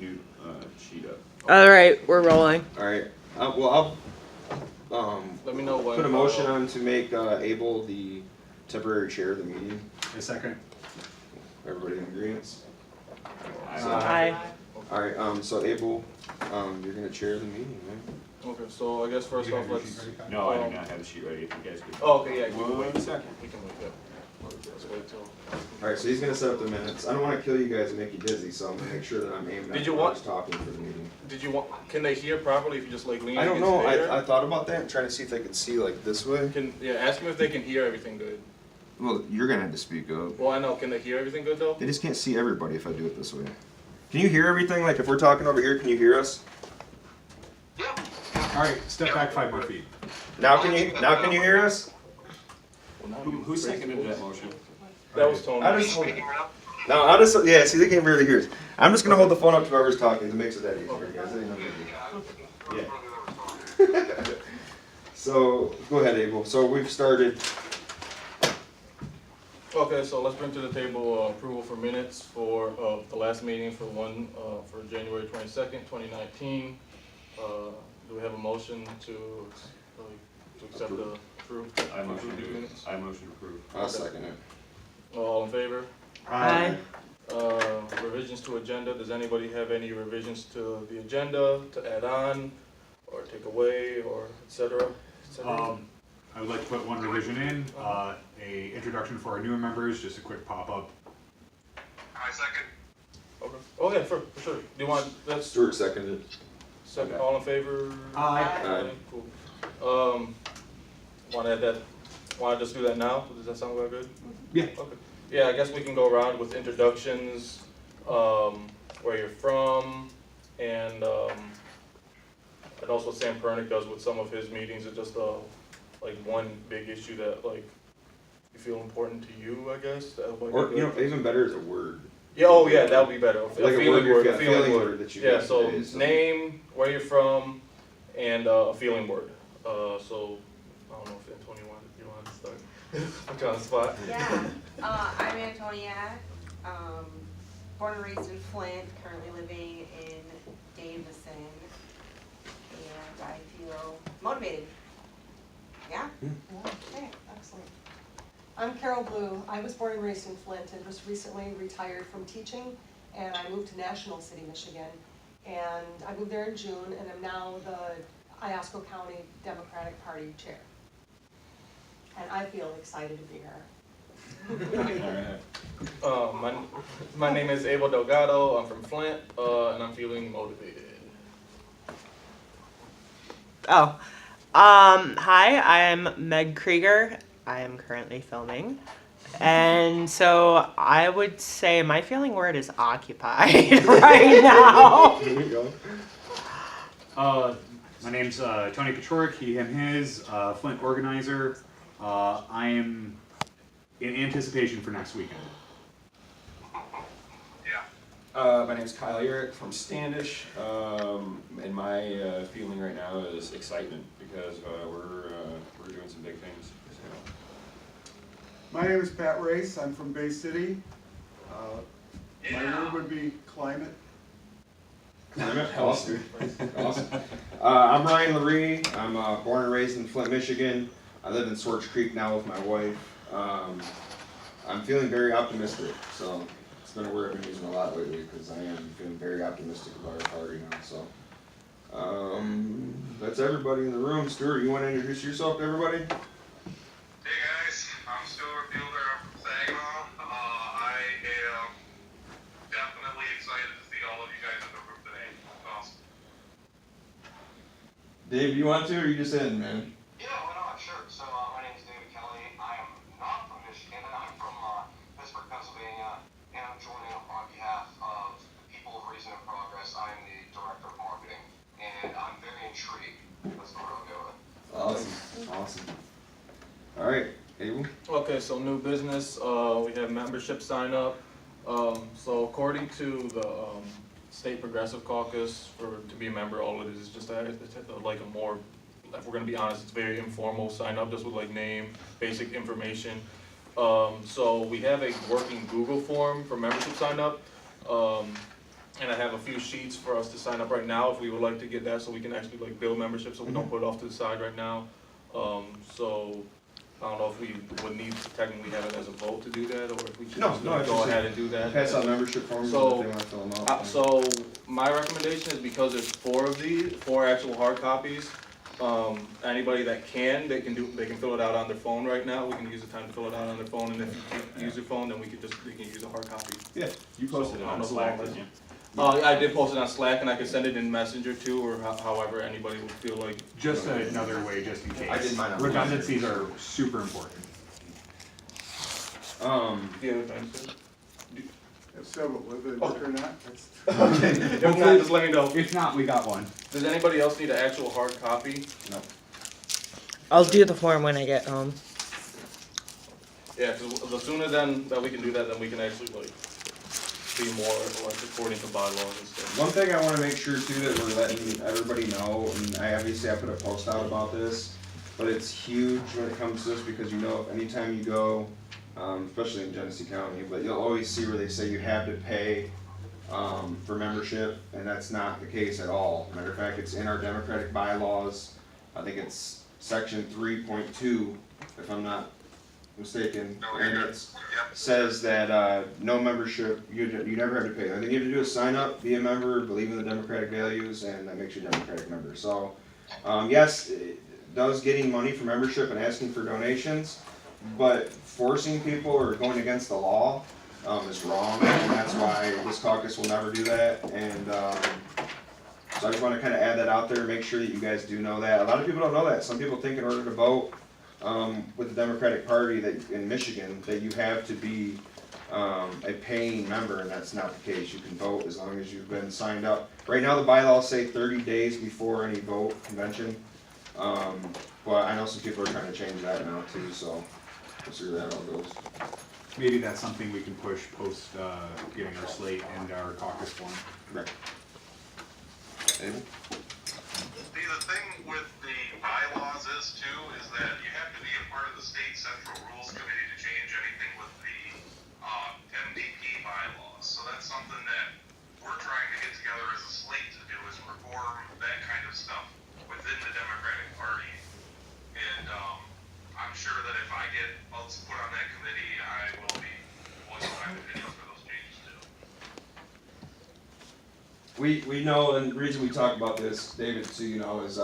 new sheet up. All right, we're rolling. All right. Well, I'll Let me know when. put a motion on to make Abel the temporary chair of the meeting. A second. Everybody in agreement? Aye. All right. So Abel, you're gonna chair the meeting, right? Okay, so I guess first You off, have your let's. sheet ready, Kyle? No, I do not have the sheet ready. If you guys could. Oh, okay, yeah. We can One wait. second. We can wait. Yeah. Let's wait till. All right. So he's gonna set up the minutes. I don't want to kill you guys and make you dizzy, so I'm gonna make sure that I'm aiming Did at you when I want- was talking for the meeting. Did you want? Can they hear properly if you just like lean I don't against know. there? I thought about that and trying to see if they could see like this way. Can ask them if they can hear everything good. Well, you're gonna have to speak up. Well, I know. Can they hear everything good though? They just can't see everybody if I do it this way. Can you hear everything? Like if we're talking over here, can you hear us? All right, step back 5 more feet. Now can you hear us? Well, now Who seconded that motion? That was Tony. I just no, I just yeah. See, they can't really hear us. I'm just gonna hold the phone up to whoever's talking. It makes it that easier, guys. That ain't no big deal. Yeah. So go ahead, Abel. So we've started. Okay, so let's bring to the table approval for minutes for the last meeting for January 22nd, 2019. Do we have a motion to accept the approve? I motion approve these to. minutes? I motion to approve. I'll second it. All in favor? Aye. Revisions to agenda. Does anybody have any revisions to the agenda to add on or take away or et cetera? I would like to put one revision in, a introduction for our newer members, just a quick pop-up. I second. Okay. Oh yeah, for sure. Do you want that's Stuart seconded. second? Okay. All in favor? Aye. Aye. Cool. Want to add that? Want to just do that now? Does that sound good? Yeah. Okay. Yeah, I guess we can go around with introductions, where you're from, and also Sam Pernick does with some of his meetings. It's just like one big issue that like you feel important to you, I guess. Or even better is a word. Yeah. Oh yeah, that would be better. Like a feeling word, word. yeah, A feeling word. that you Yeah. got So today, so. name, where you're from, and a feeling word. So I don't know if Antonio you want to start. Put you on the spot. Yeah, I'm Antonia, born and raised in Flint, currently living in Davison, and I feel motivated. Yeah? Okay, excellent. I'm Carol Blue. I was born and raised in Flint and just recently retired from teaching, and I moved to National City, Michigan. And I moved there in June, and I'm now the Iosco County Democratic Party chair. And I feel excited to be here. My name is Abel Delgado. I'm from Flint, and I'm feeling motivated. Oh. Hi, I'm Meg Krieger. I am currently filming. And so I would say my feeling word is occupied right now. Here you go. My name's Tony Kaczorek, he, him, his, Flint organizer. I am in anticipation for next weekend. My name's Kyle Eric from Standish, and my feeling right now is excitement because we're doing some big things. My name is Pat Race. I'm from Bay City. My word would be climate. Awesome. Awesome. I'm Ryan Laree. I'm born and raised in Flint, Michigan. I live in Swartz Creek now with my wife. I'm feeling very optimistic, so it's been a word I've been using a lot lately because I am feeling very optimistic about our party now. So that's everybody in the room. Stuart, you want to introduce yourself to everybody? Hey guys, I'm Stuart Fielder. I'm from Saginaw. I am definitely excited to see all of you guys in the room today. Awesome. Dave, you want to, or you just in, man? Yeah, why not? Sure. So my name is David Kelly. I am not from Michigan, and I'm from Pittsburgh, Pennsylvania, and I'm joining on behalf of the people of Reason and Progress. I am the director of marketing, and I'm very intrigued. That's where I'll go with. Awesome. Awesome. All right, Abel. Okay, so new business. We have membership sign up. So according to the State Progressive Caucus, to be a member, all it is just like a more, if we're gonna be honest, it's very informal sign up, just with like name, basic information. So we have a working Google form for membership sign up. And I have a few sheets for us to sign up right now if we would like to get that, so we can actually like build membership, so we don't put it off to the side right now. So I don't know if we would need to technically have it as a vote to do that, or if we should No, just no, it's go just ahead and do that. Pass out membership forms if they So, wanna fill them out. So my recommendation is, because there's 4 of these, 4 actual hard copies, anybody that can, they can fill it out on their phone right now. We can use the time to fill it out on their phone, and if you can't use your phone, then they can use a hard copy. Yeah. You posted it on Slack, didn't you? I did post it on Slack, and I can send it in Messenger too, or however anybody would feel like. Just another way, just in case. I did mine on Redundancies are super important. The other things. So, whether it work or not, that's. If not, just let me know. If not, we got one. Does anybody else need an actual hard copy? I'll do the form when I get home. Yeah, because the sooner then that we can do that, then we can actually like be more like according to bylaws and stuff. One thing I wanna make sure too that we're letting everybody know, and I put a post out about this, but it's huge when it comes to this, because you know, anytime you go, especially in Genesee County, but you'll always see where they say you have to pay, for membership, and that's not the case at all. Matter of fact, it's in our democratic bylaws, I think it's section 3.2, if I'm not mistaken, and it says that, no membership, you never have to pay. The only thing you have to do is sign up, be a member, believe in the democratic values, and that makes you a democratic member. So, yes, it does getting money for membership and asking for donations, but forcing people or going against the law, is wrong, and that's why this caucus will never do that, and, so I just wanna kinda add that out there, make sure that you guys do know that. A lot of people don't know that. Some people think in order to vote, with the Democratic Party that in Michigan, that you have to be, a paying member, and that's not the case. You can vote as long as you've been signed up. Right now, the bylaws say 30 days before any vote convention, but I know some people are trying to change that now too, so we'll see where that all goes. Maybe that's something we can push post getting our slate and our caucus form. Right. Abel? See, the thing with the bylaws is too, is that you have to be a part of the state central rules committee to change anything with the, MDP bylaws. So that's something that we're trying to get together as a slate to do, is reform that kind of stuff within the Democratic Party. And, I'm sure that if I get put on that committee, I will be voicing my opinion for those changes too. We know, and the reason we talk about this, David, so you know, is,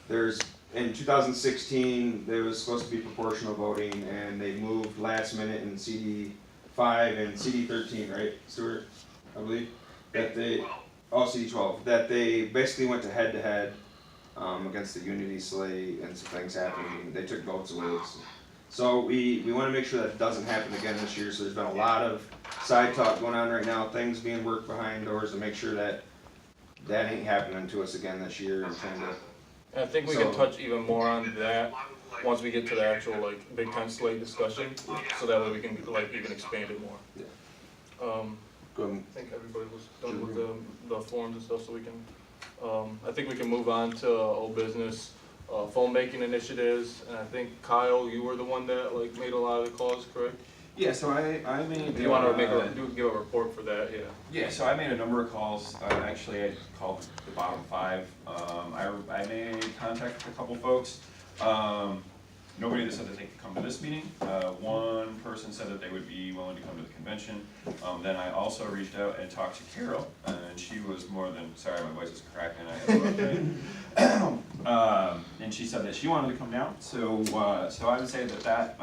there's, in 2016, there was supposed to be proportional voting, and they moved last minute in CD5 and CD13, right, Stuart, I believe? That they, CD12, that they basically went to head-to-head, against the Unity slate, and some things happened, they took votes away. So we wanna make sure that doesn't happen again this year, so there's been a lot of side talk going on right now, things being worked behind doors to make sure that that ain't happening to us again this year, and trying to. And I think we can touch even more on that once we get to the actual like Big Ten slate discussion, so that way we can like even expand it more. Go ahead. I think everybody was done with the forms and stuff, so we can, I think we can move on to old business, phone banking initiatives, and I think Kyle, you were the one that like made a lot of the calls, correct? Yeah, so I made. Do you wanna give a report for that, yeah? Yeah, so I made a number of calls, actually I called the bottom 5. I made contact with a couple folks. Nobody that said that they could come to this meeting. One person said that they would be willing to come to the convention. Then I also reached out and talked to Carol, and she was more than, sorry, my voice is cracking, I have a rough day. And she said that she wanted to come down, so I would say that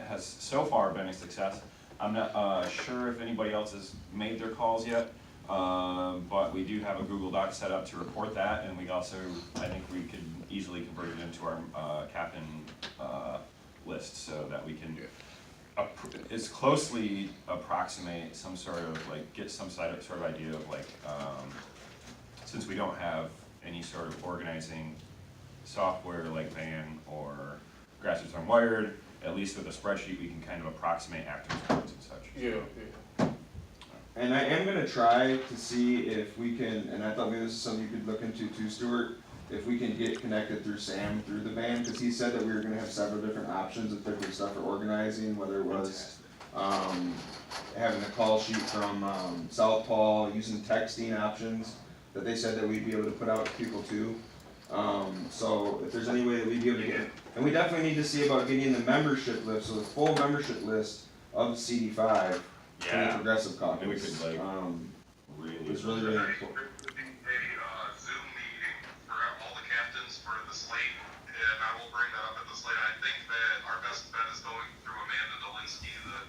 has so far been a success. I'm not sure if anybody else has made their calls yet, but we do have a Google Doc set up to report that, and we also, I think we could easily convert it into our captain list, so that we can it's closely approximate some sort of like, get some sort of idea of like, since we don't have any sort of organizing software like Van or Grassroots Unwired, at least with a spreadsheet we can kind of approximate actors codes and such. Yeah. And I am gonna try to see if we can, and I thought maybe this is something you could look into too, Stuart, if we can get connected through Sam, through the van, because he said that we were gonna have several different options of different stuff for organizing, whether it was Having a call sheet from South Paul, using texting options that they said that we'd be able to put out to people too. So if there's any way that we'd be able to get, and we definitely need to see about getting the membership list, so the full membership list of CD5 for the Yeah. Progressive Caucus. Maybe we could, like, It's really, really important. A Zoom meeting for all the captains for the slate, and I will bring that up at the slate. I think that our best bet is going through Amanda Dolinsky, the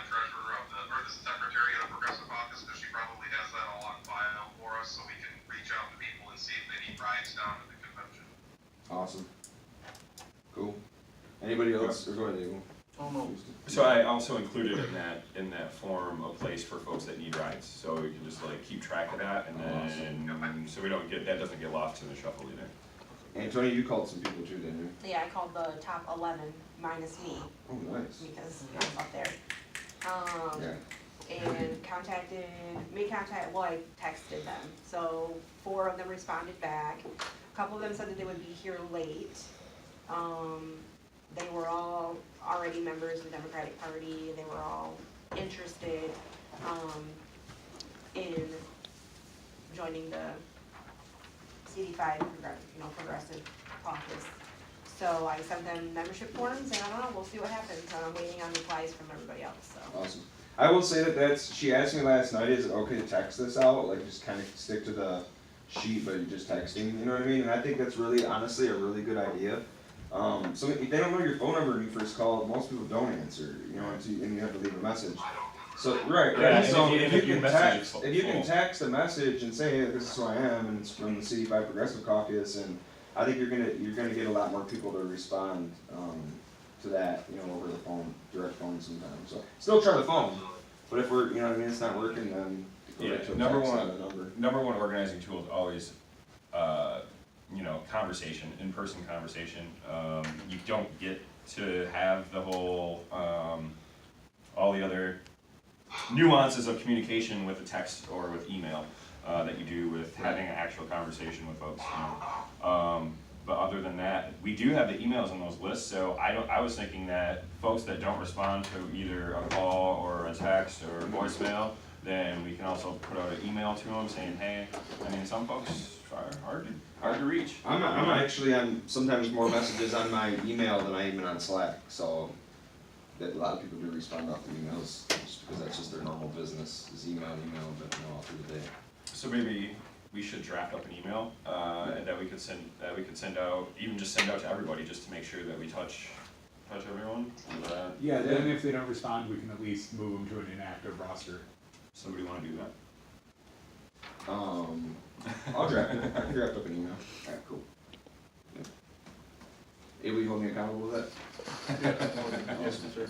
treasurer of or the secretary of the Progressive Caucus, because she probably has that all on file for us, so we can reach out to people and see if they need rides down at the convention. Awesome. Cool. Anybody else? Or go ahead, Abel. Oh, no. So I also included in that form a place for folks that need rides, so we can just like keep track of that, and then, so we don't get, that doesn't get lost in the shuffle either. Antonio, you called some people too, didn't you? Yeah, I called the top 11 minus me Oh, nice. because I was up there. Yeah. And I texted them. So 4 of them responded back. A couple of them said that they would be here late. They were all already members of the Democratic Party. They were all interested in joining the CD5 Progressive Caucus. So I sent them membership forms, and I don't know, we'll see what happens. I'm waiting on replies from everybody else, so. Awesome. I will say that she asked me last night, is it okay to text this out? Like, just kind of stick to the sheet, but you're just texting, you know what I mean? And I think that's really, honestly, a really good idea. So if they don't know your phone number when you first call, most people don't answer, you know, and you have to leave a message. So, right, Yeah, right. So and if if you you can message text, it if you can full. text a message and say, hey, this is who I am, and it's from the CD5 Progressive Caucus, and I think you're gonna get a lot more people to respond, to that, you know, over the phone, direct phone sometimes. So still try the phone, but if we're, you know what I mean, it's not working, then go right to a Number text one- on a number. Number one organizing tool is always, conversation, in-person conversation. You don't get to have the whole, all the other nuances of communication with a text or with email that you do with having an actual conversation with folks. But other than that, we do have the emails on those lists, so I was thinking that folks that don't respond to either a call or a text or voicemail, then we can also put out an email to them saying, hey, I mean, some folks are hard to reach. I'm actually on sometimes more messages on my email than I even on Slack, so that a lot of people do respond off the emails just because that's just their normal business is email, but all through the day. So maybe we should draft up an email that we could send out, even just send out to everybody, just to make sure that we touch everyone. Yeah, then if they don't respond, we can at least move them to an inactive roster. Somebody want to do that? I'll draft it. I can draft up an email. Alright, cool. Yeah. Will you hold me accountable with that? Yes, sir.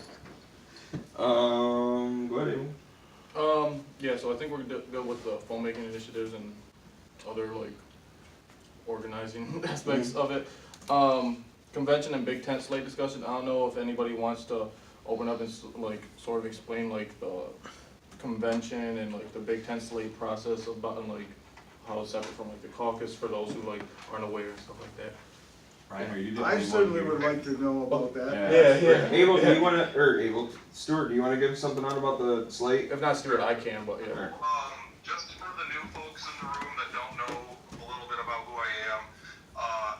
Go ahead, Abel. Yeah, so I think we're good with the phone making initiatives and other like organizing aspects of it. Convention and big tent slate discussion. I don't know if anybody wants to open up and like sort of explain like the convention and like the big tent slate process about and like how it's separate from like the caucus for those who like aren't aware and stuff like that. Ryan, are you the I only one certainly here? would like to know about that. Yeah. Abel, do you wanna, or Abel, Stuart, do you wanna give something out about the slate? If not Stuart, I can, but yeah. Just for the new folks in the room that don't know a little bit about who I am,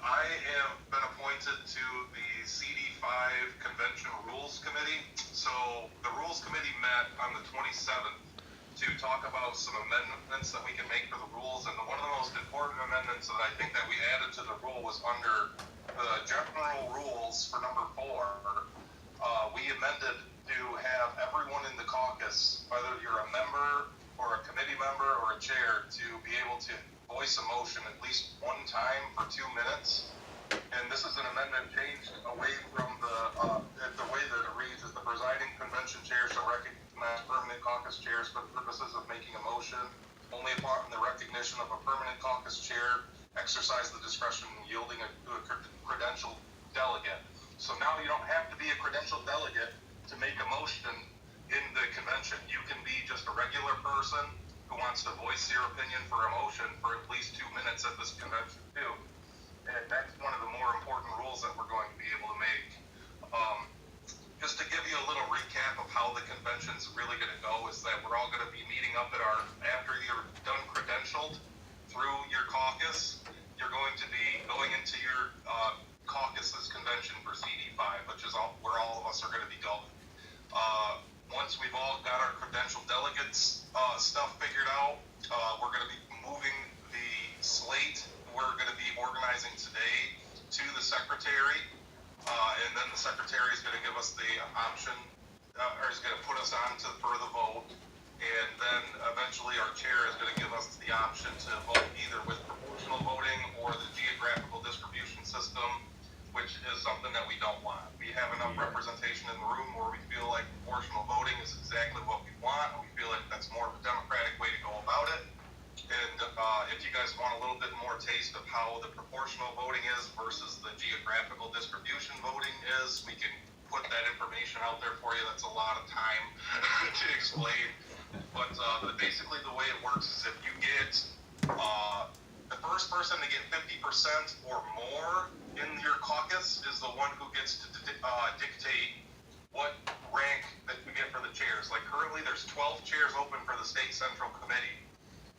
I have been appointed to the CD5 Convention Rules Committee. So the Rules Committee met on the 27th to talk about some amendments that we can make for the rules. And one of the most important amendments that I think that we added to the rule was under the general rules for number 4. We amended to have everyone in the caucus, whether you're a member or a committee member or a chair, to be able to voice a motion at least one time for 2 minutes. And this is an amendment change away from the way that it reads is the presiding convention chair shall recognize permanent caucus chairs for the purposes of making a motion. Only upon the recognition of a permanent caucus chair, exercise the discretion yielding to a credentialed delegate. So now you don't have to be a credentialed delegate to make a motion in the convention. You can be just a regular person who wants to voice your opinion for a motion for at least 2 minutes at this convention too. And that's one of the more important rules that we're going to be able to make. just to give you a little recap of how the convention's really gonna go, is that we're all gonna be meeting up at after you're done credentialed through your caucus, you're going to be going into your caucus's convention for CD5, which is where all of us are gonna be going. Once we've all got our credential delegates stuff figured out, we're gonna be moving the slate we're gonna be organizing today to the secretary. And then the secretary is going to give us the option, or is going to put us on for the vote. And then eventually our chair is going to give us the option to vote either with proportional voting or the geographical distribution system, which is something that we don't want. We have enough representation in the room where we feel like proportional voting is exactly what we want. And we feel like that's more of a democratic way to go about it. And if you guys want a little bit more taste of how the proportional voting is versus the geographical distribution voting is, we can put that information out there for you. That's a lot of time to explain. But basically the way it works is if you get the first person to get 50% or more in your caucus is the one who gets to dictate what rank that we get for the chairs. Like currently there's 12 chairs open for the state central committee.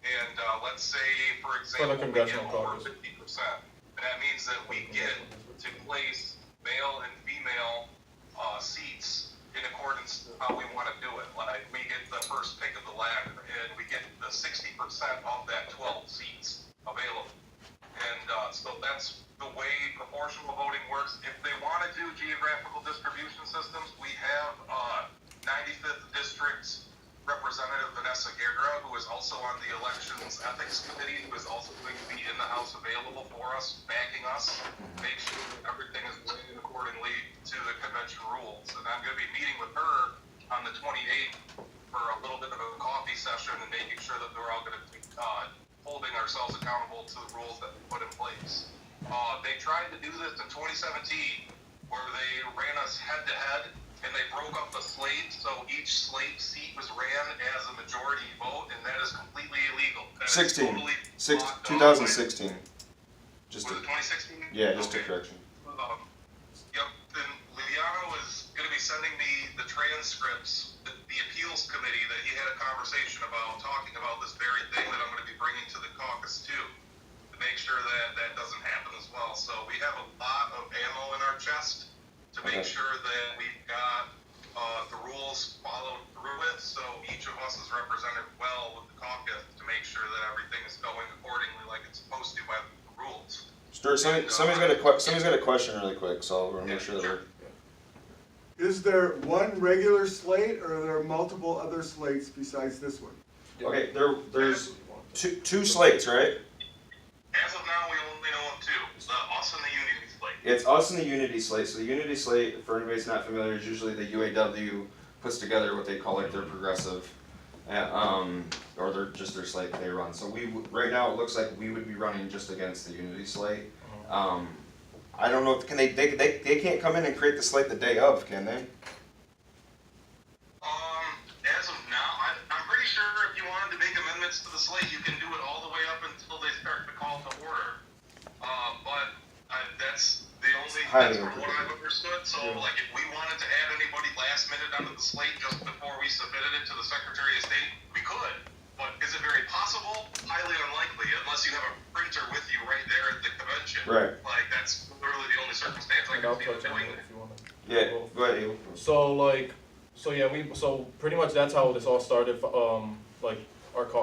And let's say, for example, we get over 50%. And that means that we get to place male and female seats in accordance to how we want to do it. Like we get the first pick of the ladder, and we get the 60% of that 12 seats available. And so that's the way proportional voting works. If they want to do geographical distribution systems, we have 95th District's Representative Vanessa Guerra, who is also on the Elections Ethics Committee, who is also going to be in the House available for us, backing us, make sure that everything is weighted accordingly to the convention rules. And I'm going to be meeting with her on the 28th for a little bit of a coffee session and making sure that we're all going to be holding ourselves accountable to the rules that we put in place. They tried to do this in 2017, where they ran us head-to-head, and they broke up the slate, so each slate seat was ran as a majority vote, and that is completely illegal. That is totally 2016. Was it 2016? Yeah, just okay. a correction. Yep, then Liviano is going to be sending me the transcripts, the appeals committee that he had a conversation about, talking about this very thing that I'm going to be bringing to the caucus too, to make sure that that doesn't happen as well. So we have a lot of ammo in our chest to make sure that we've got the rules followed through it, so each of us is represented well with the caucus to make sure that everything is going accordingly like it's supposed to by the rules. Stuart, somebody's got a question really quick, so we're gonna make sure that we're. Is there one regular slate, or are there multiple other slates besides this one? Okay, there's two slates, right? As of now, we only know of two, us and the Unity slate. It's us and the Unity slate. So the Unity slate, for anybody who's not familiar, is usually the UAW puts together what they call like their progressive, or their slate that they run. So right now it looks like we would be running just against the Unity slate. I don't know if they can't come in and create the slate the day of, can they? As of now, I'm pretty sure if you wanted to make amendments to the slate, you can do it all the way up until they start the call to order. But that's from what I've understood. So, like, if we wanted to add anybody last minute onto the slate just before we submitted it to the Secretary of State, we could. But is it very possible? Highly unlikely, unless you have a printer with you right there at the convention. Right. Like, that's literally the only circumstance I can see of doing that. Yeah. Go ahead. Abel. So pretty much that's how this all started. Like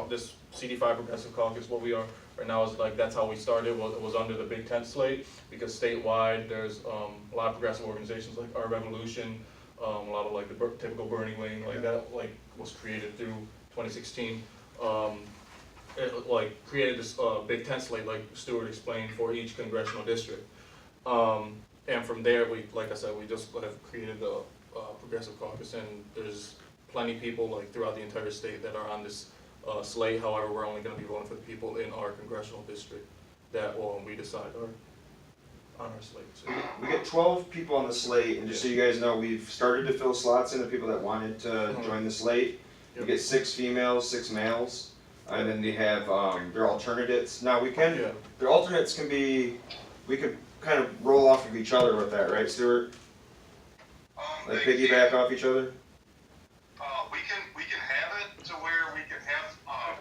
this CD5 Progressive Caucus, what we are right now is like that's how we started. Was under the Big Tent slate, because statewide there's a lot of progressive organizations like Our Revolution, a lot of like the typical Bernie Wing, like that like was created through 2016. It like created this Big Tent slate, like Stuart explained, for each congressional district. And from there, like I said, we just have created the Progressive Caucus, and there's plenty of people like throughout the entire state that are on this slate. However, we're only going to be voting for the people in our congressional district that we decide are on our slate. So. We get 12 people on the slate, and just so you guys know, we've started to fill slots in the people that wanted to join the slate. You get 6 females, 6 males, and then they have their alternates. Now their alternates can be, we could kind of roll off of each other with that, right, Stuart? Like piggyback off each other? We can have it to where we can have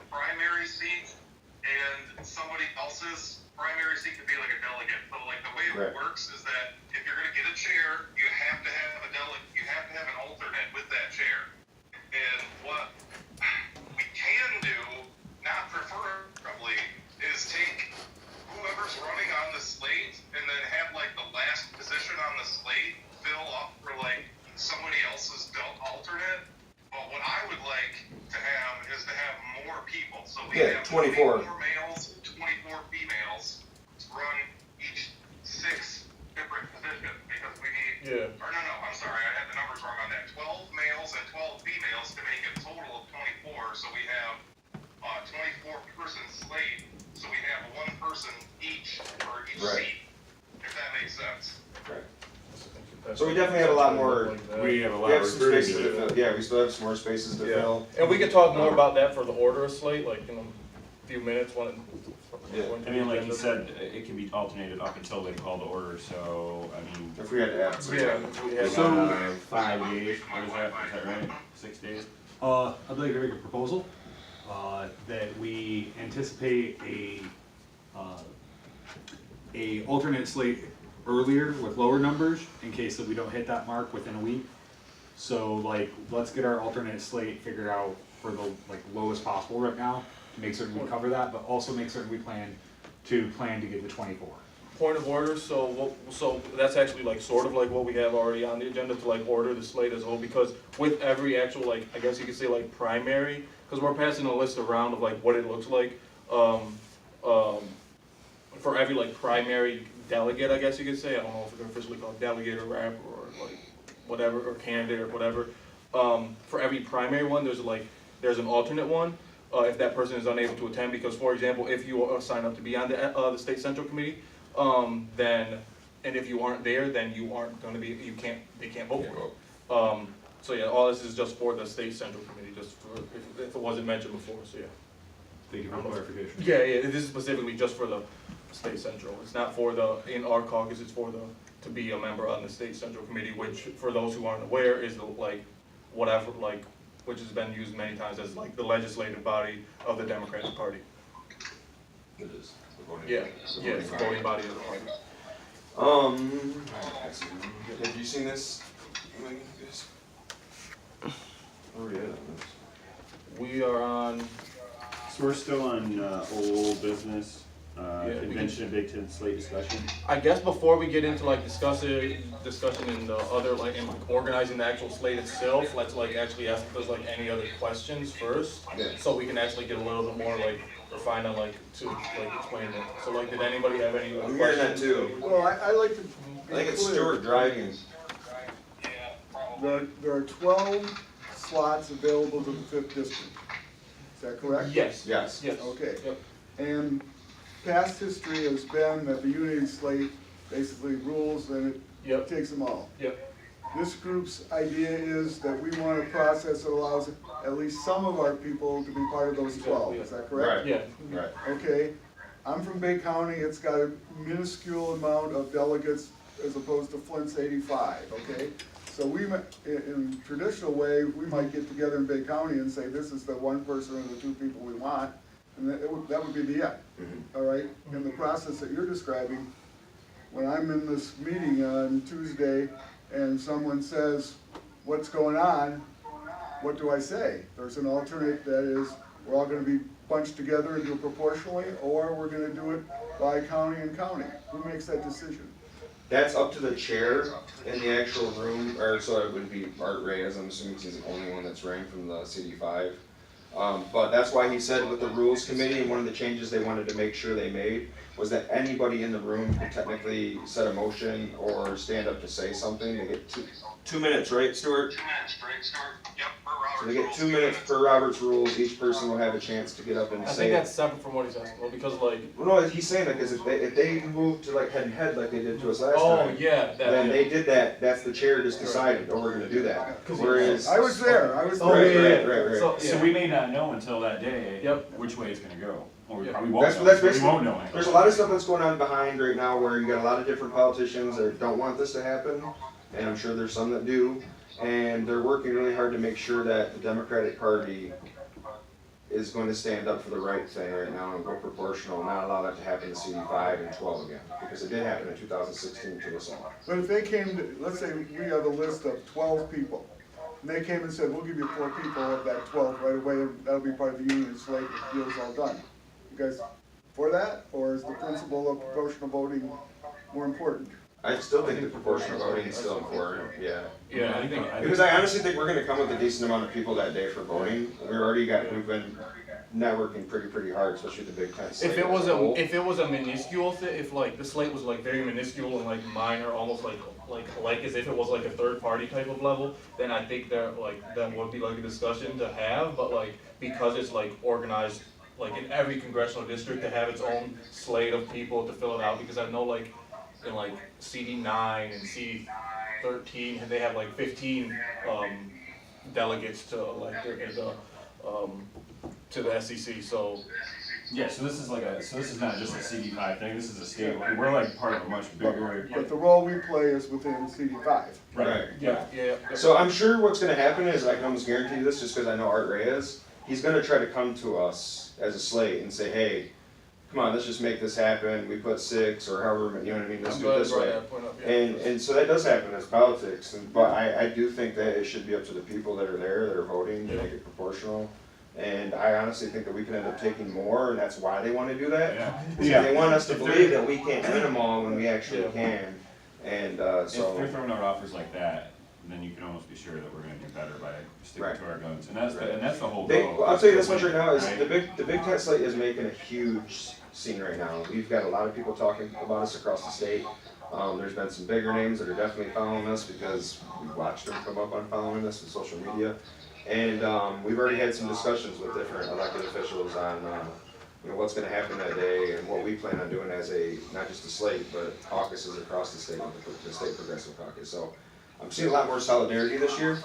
primary seat and somebody else's primary seat could be like a delegate. But like the way it works is that if you're gonna get a chair, you have to have a delegate. You have to have an alternate with that chair. And what we can do, not preferably, is take whoever's running on the slate and then have like the last position on the slate fill up for like somebody else's alternate. But what I would like to have is to have more people. So we have 24 males, 24 females run each 6 different positions because we need, or no, I'm sorry, I had the numbers wrong on that. 12 males and 12 females to make a total of 24. So we have 24 person slate. So we have 1 person each for each seat, if that makes sense. Right. So we definitely have a lot more. We have a lot We have of some recruiting spaces to to do. fill. Yeah, we still have some more spaces to fill. And we can talk more about that for the order of slate, like in a few minutes when. I mean, like you said, it can be alternated up until they call the order, so, I mean. If we had to add some. Yeah, we had. So- 5 days, what is that right? 6 days? I'd like to make a proposal, that we anticipate a alternate slate earlier with lower numbers in case that we don't hit that mark within a week. So like, let's get our alternate slate figured out for the like lowest possible right now, to make certain we cover that, but also make certain we plan to get the 24. Point of order, so that's actually like sort of like what we have already on the agenda to like order the slate as a whole, because with every actual like, I guess you could say like primary, because we're passing a list around of like what it looks like, for every like primary delegate, I guess you could say, I don't know if they're officially called delegate or rep or like whatever, or candidate or whatever. For every primary one, there's an alternate one, if that person is unable to attend, because for example, if you sign up to be on the state central committee, then, and if you aren't there, then you aren't gonna be, they can't vote for you. So yeah, all this is just for the state central committee, just for, if it wasn't mentioned before, so yeah. Thank you for clarification. Yeah, this is specifically just for the state central, it's not for in our caucus, it's for to be a member on the state central committee, which, for those who aren't aware, is which has been used many times as like the legislative body of the Democratic Party. It is. Yeah, it's the voting body of the party. Have you seen this? Where are we at on this? We are on, So we're still on, old business, we convention and big tent slate discussion. I guess before we get into like discussion in the other, like, and organizing the actual slate itself, let's like actually ask if there's like any other questions first, so we can actually get a little bit more like refined on like to like explain it. So like, did anybody have any I'm hearing that questions? too. Well, I like to be I think it's clear. Stuart driving. There are 12 slots available to the 5th district. Is that correct? Yes. Yes. Yes. Okay. Yep. And past history has been that the unity slate basically rules and it Yep. takes them all. Yep. This group's idea is that we want a process that allows at least some of our people to be part of those 12, is that correct? Right. Yeah. Right. Okay, I'm from Bay County, it's got a minuscule amount of delegates as opposed to Flint's 85, okay? So in traditional way, we might get together in Bay County and say, this is the one person or the 2 people we want, and that would be the end, all right? In the process that you're describing, when I'm in this meeting on Tuesday and someone says, what's going on, what do I say? There's an alternate that is, we're all gonna be bunched together and do it proportionally, or we're gonna do it by county and county. Who makes that decision? That's up to the chair in the actual room, or so it would be Art Reyes, I'm assuming he's the only one that's running from the CD5. But that's why he said with the rules committee, one of the changes they wanted to make sure they made was that anybody in the room could technically set a motion or stand up to say something. They get 2 minutes, right, Stuart? 2 minutes, right, Stuart? Yep, per Robert's So they get rules. 2 minutes per Robert's rules, each person will have a chance to get up and I say think it. that's separate from what he's asking, well, because like, Well, no, he's saying that because if they move to like head and head like they did to us last oh, time, yeah, then yeah. they did that, that's the chair just decided, oh, we're gonna do that. Whereas. I was there, Oh, Right, yeah, right, right, right. So, So yeah. we may not know until that day. Yep. Which way it's gonna go, or we Yeah. probably won't know. That's We basically, won't know it. there's a lot of stuff that's going on behind right now where you got a lot of different politicians that don't want this to happen. and I'm sure there's some that do, and they're working really hard to make sure that the Democratic Party is going to stand up for the right thing right now and go proportional, and not allow that to happen to CD5 and 12 again, because it did happen in 2016 to us all. But if they came to, let's say we have a list of 12 people, and they came and said, we'll give you 4 people of that 12 right away, and that'll be part of the union slate, the deal's all done. You guys for that, or is the principle of proportional voting more important? I still think the proportional voting is still important, yeah. Yeah, I think, Because I honestly think we're gonna come with a decent amount of people that day for voting. We've been networking pretty hard, especially the Big Ten slate. if it was as a whole. a minuscule if like the slate was like very minuscule and like minor, almost like as if it was like a third party type of level, then I think that would be like a discussion to have. But like because it's like organized like in every congressional district to have its own slate of people to fill it out, because I know like in like CD9 and CD13 they have like 15 delegates to like to the SEC. So yeah, so this is not just a CD5 thing, this is a state, we're like part of a much bigger. But the role we play is within CD5. Right. yeah. So I'm sure what's gonna happen is, I can almost guarantee you this just because I know Art Reyes, he's gonna try to come to us as a slate and say, hey, come on, let's just make this happen, we put 6 or however, you know what I mean, let's do it this way. And so that does happen as politics, but I do think that it should be up to the people that are there, that are voting, to make it proportional. And I honestly think that we can end up taking more, and that's why they wanna do that. Because they want us to believe that we can't win them all when we actually can. And If so. they're throwing out offers like that, then you can almost be sure that we're gonna do better by sticking to our guns, and that's the whole goal. I'll tell you this much right now, is Right? the Big Ten slate is making a huge scene right now. We've got a lot of people talking about us across the state. There's been some bigger names that are definitely following us because we've watched them come up on following us in social media. And we've already had some discussions with different elected officials on what's gonna happen that day and what we plan on doing as not just a slate, but caucuses across the state, with the State Progressive Caucus. So I'm seeing a lot more solidarity this year,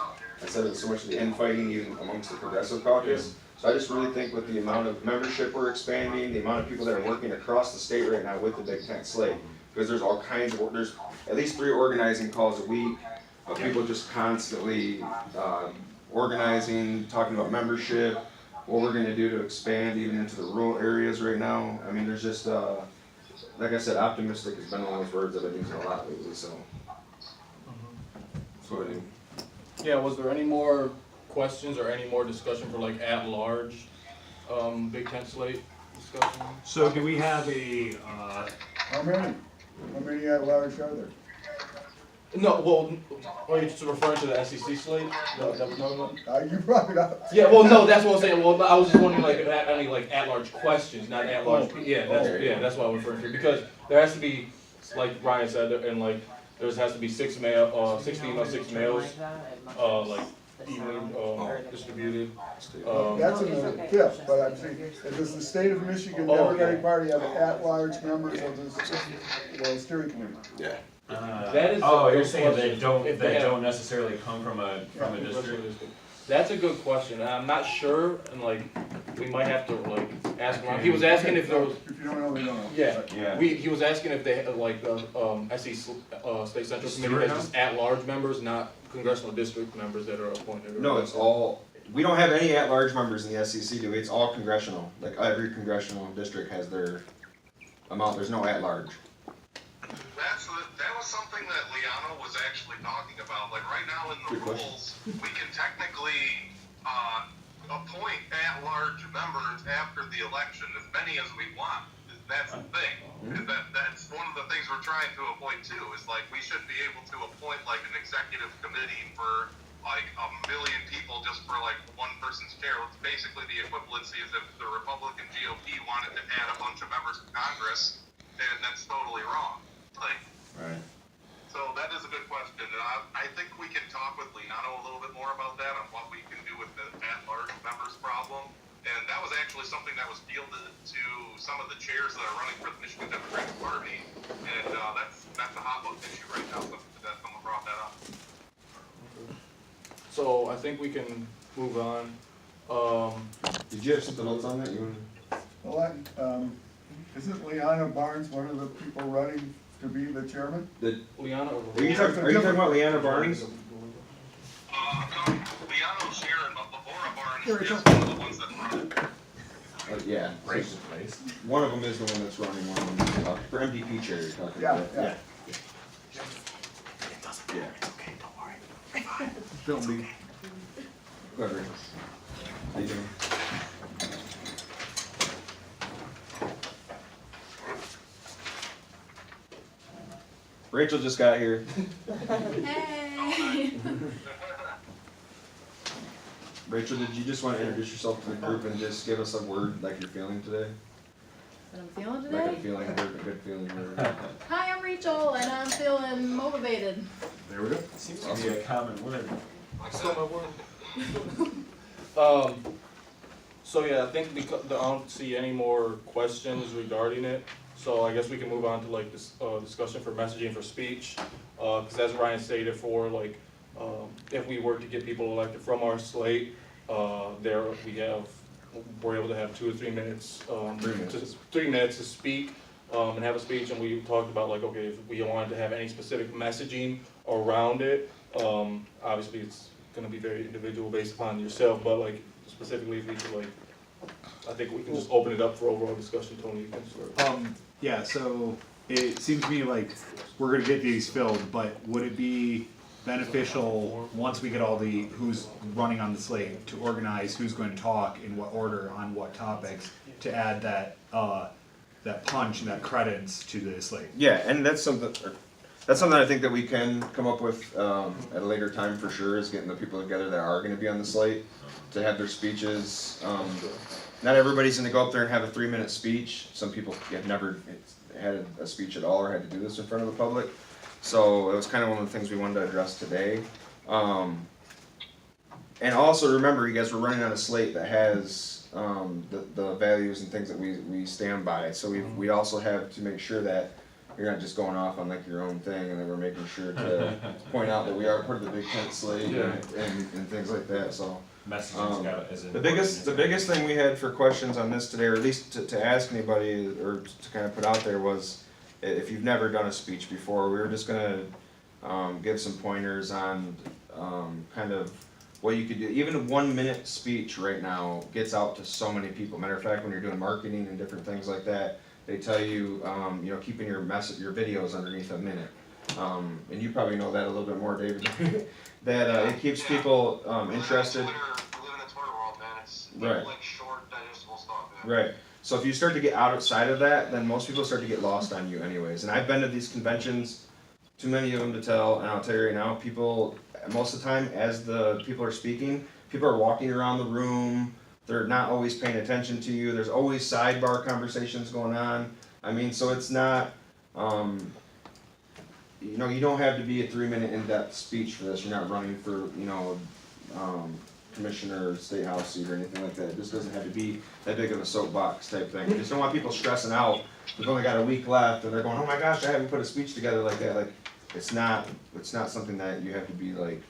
instead of so much of the infighting even amongst the Progressive Caucus. So I just really think with the amount of membership we're expanding, the amount of people that are working across the state right now with the Big Ten slate, because there's all kinds of, there's at least 3 organizing calls a week of people just constantly organizing, talking about membership, what we're gonna do to expand even into the rural areas right now. I mean, there's just, like I said, optimistic has been one of those words that I've been using a lot lately, so. That's what I do. Yeah, was there any more questions or any more discussion for like at-large Big Ten slate discussion? So do we have a, How many? How many at large are there? No, well, are you just referring to the SEC slate? No. You brought it up. Yeah, well, no, that's what I'm saying. Well, I was just wondering like any like at-large questions, not at-large. Yeah, that's what I'm referring to, because there has to be, like Ryan said, and like there has to be 6 female, 6 males, like evenly distributed. That's in the fifth, but I'm saying, does the state of Michigan Democratic Party have at-large members of the steering committee? That is you're saying they don't necessarily come from a district? That's a good question. I'm not sure, and like we might have to like ask around. He was asking if there was. If you don't know, you don't know. Yeah. He was asking if they had like the SEC State Central Committee has just at-large members, not congressional district members that are appointed. No, it's all, we don't have any at-large members in the SEC, do we? It's all congressional. Like every congressional district has their amount, there's no at-large. That was something that Liana was actually talking about. Like right now in the rules, we can technically appoint at-large members after the election, as many as we want. That's the thing. That's one of the things we're trying to avoid too, is like we should be able to appoint like an executive committee for like 1 million people just for like one person's chair. It's basically the equivalency as if the Republican GOP wanted to add a bunch of members of Congress, and that's totally wrong. Like, Right. so that is a good question, and I think we can talk with Liano a little bit more about that, on what we can do with the at-large members problem. And that was actually something that was fielded to some of the chairs that are running for the Michigan Democratic Party, and that's a hot button issue right now, so that someone brought that up. So I think we can move on. Did you have something else on that? Well, isn't Liana Barnes one of the people running to to be the chairman? Liana or? Are you talking about Leanna Barney? No, Leano's here, and Laura Barnes is one of the ones that run. Yeah. Rachel's place. One of them is the one that's running, one of them is, for MDP chair you're talking Yeah, about. yeah. Yeah. Don't be. Whoever. How you doing? Rachel just got here. Hey! Rachel, did you just want to introduce yourself to the group and just give us a word like you're feeling today? What I'm feeling Like a today? feeling word, a good feeling word. Hi, I'm Rachel, and I'm feeling motivated. There we go. Seems to be a common word. Still my word. So yeah, I think because I don't see any more questions regarding it. So I guess we can move on to like this discussion for messaging for speech. Because as Ryan stated, for like if we were to get people elected from our slate, we're able to have 2 or 3 minutes, 3 minutes to speak and have a speech. And we talked about like, okay, if we wanted to have any specific messaging around it, obviously it's going to be very individual based upon yourself. But like specifically, if we could like, I think we can just open it up for overall discussion. Tony, you can start. Yeah, so it seems to me like we're gonna get these filled, but would it be beneficial, once we get all the, who's running on the slate, to organize who's going to talk in what order on what topics, to add that, that punch and that credence to the slate? Yeah, and that's something I think that we can come up with at a later time for sure, is getting the people together that are gonna be on the slate to have their speeches. Not everybody's gonna go up there and have a 3-minute speech. Some people have never had a speech at all or had to do this in front of the public. So it was kind of one of the things we wanted to address today. And also remember, you guys, we're running on a slate that has the values and things that we stand by. So we also have to make sure that you're not just going off on like your own thing, and then we're making sure to point out that we are part of the Big Tent slate and things like that. So Messaging's got is the biggest thing we had for questions on this today, or at least to ask anybody or to kind of put out there, was if you've never done a speech before, we were just gonna give some pointers on kind of what you could do. Even a 1-minute speech right now gets out to so many people. Matter of fact, when you're doing marketing and different things like that, they tell you, keeping your videos underneath a minute. And you probably know that a little bit more, David. That it keeps people interested. We live in a Twitter world, man. It's Right. like short, digestible stuff, man. Right. So if you start to get outside of that, then most people start to get lost on you anyways. And I've been to these conventions, too many of them to tell, and I'll tell you right now, people, most of the time, as the people are speaking, people are walking around the room, they're not always paying attention to you, there's always sidebar conversations going on. I mean, so it's not, you don't have to be a 3-minute in-depth speech for this. You're not running for, commissioner or state house seat or anything like that. It just doesn't have to be that big of a soapbox type thing. We just don't want people stressing out. We've only got a week left, and they're going, "Oh my gosh, I haven't put a speech together like that." Like, it's not something that you have to be like